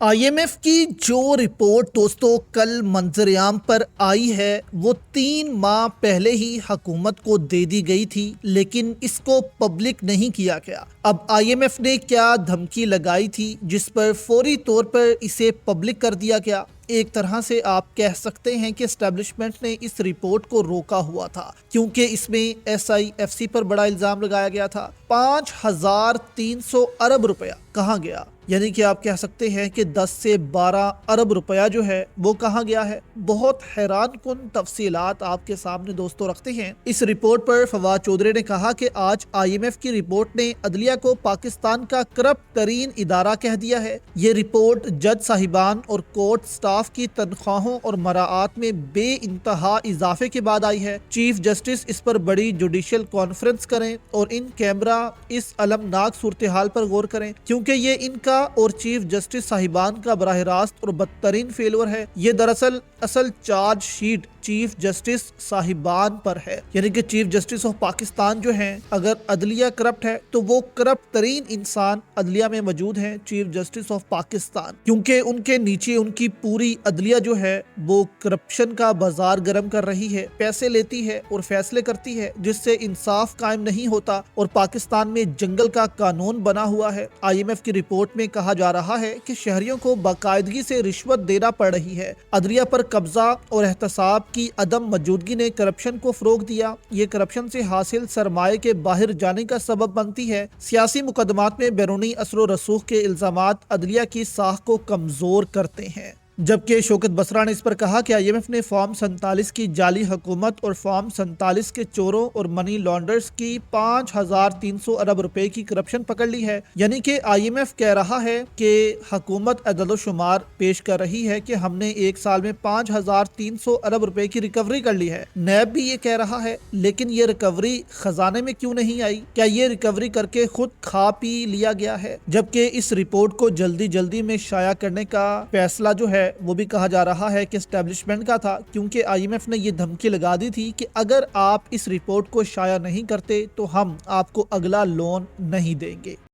IMF کی جو report دوستوں کل منظر عام پر آئی ہے وہ 3 ماہ پہلے ہی حکومت کو دے دی گئی تھی، لیکن اس کو پبلک نہیں کیا گیا۔ اب IMF نے کیا دھمکی لگائی تھی جس پر فوری طور پر اسے پبلک کر دیا گیا؟ ایک طرح سے آپ کہہ سکتے ہیں کہ اسٹیبلشمنٹ نے اس رپورٹ کو روکا ہوا تھا، کیونکہ اس میں SIFC پر بڑا الزام لگایا گیا تھا۔ 5300 ارب روپیہ کہاں گیا؟ یعنی کہ آپ کہہ سکتے ہیں کہ 10 سے 12 ارب روپیہ جو ہے وہ کہاں گیا ہے۔ بہت حیران کن تفصیلات آپ کے سامنے دوستوں رکھتے ہیں۔ اس رپورٹ پر فواد چودھری نے کہا کہ آج IMF کی رپورٹ نے عدلیہ کو پاکستان کا کرپٹ ترین ادارہ کہہ دیا ہے۔ یہ رپورٹ جج صاحبان اور کورٹ سٹاف کی تنخواہوں اور مراعات میں بے انتہا اضافے کے بعد آئی ہے۔ چیف جسٹس اس پر بڑی جوڈیشل کانفرنس کریں اور ان کیمرہ اس المناک صورتحال پر غور کریں، کیونکہ یہ ان کا اور چیف جسٹس صاحبان کا براہ راست اور بدترین فیلور ہے۔ یہ دراصل اصل چارج شیٹ چیف جسٹس صاحبان پر ہے، یعنی کہ چیف جسٹس آف پاکستان جو ہیں، اگر عدلیہ کرپٹ ہے تو وہ کرپٹ ترین انسان عدلیہ میں موجود ہیں، چیف جسٹس آف پاکستان، کیونکہ ان کے نیچے ان کی پوری عدلیہ جو ہے وہ کرپشن کا بازار گرم کر رہی ہے، پیسے لیتی ہے اور فیصلے کرتی ہے جس سے انصاف قائم نہیں ہوتا اور پاکستان میں جنگل کا قانون بنا ہوا ہے۔ IMF کی رپورٹ میں کہا جا رہا ہے کہ شہریوں کو باقاعدگی سے رشوت دینا پڑ رہی ہے۔ عدلیہ پر قبضہ اور احتساب کی عدم موجودگی نے کرپشن کو فروغ دیا۔ یہ کرپشن سے حاصل سرمایہ کے باہر جانے کا سبب بنتی ہے۔ سیاسی مقدمات میں بیرونی اثر و رسوخ کے الزامات عدلیہ کی ساکھ کو کمزور کرتے ہیں۔ جبکہ شوکت بسرا نے اس پر کہا کہ IMF نے فارم 47 کی جعلی حکومت اور فارم 47 کے چوروں اور منی لانڈرز کی 5300 ارب روپے کی کرپشن پکڑ لی ہے۔ یعنی کہ IMF کہہ رہا ہے کہ حکومت عدد و شمار پیش کر رہی ہے کہ ہم نے ایک سال میں 5300 ارب روپے کی ریکوری کر لی ہے۔ نیب بھی یہ کہہ رہا ہے، لیکن یہ ریکوری خزانے میں کیوں نہیں آئی؟ کیا یہ ریکوری کر کے خود کھا پی لیا گیا ہے؟ جبکہ اس رپورٹ کو جلدی میں شائع کرنے کا فیصلہ جو ہے وہ بھی کہا جا رہا ہے کہ اسٹیبلشمنٹ کا تھا، کیونکہ IMF نے یہ دھمکی لگا دی تھی کہ اگر آپ اس رپورٹ کو شائع نہیں کرتے تو ہم آپ کو اگلا لون نہیں دیں گے۔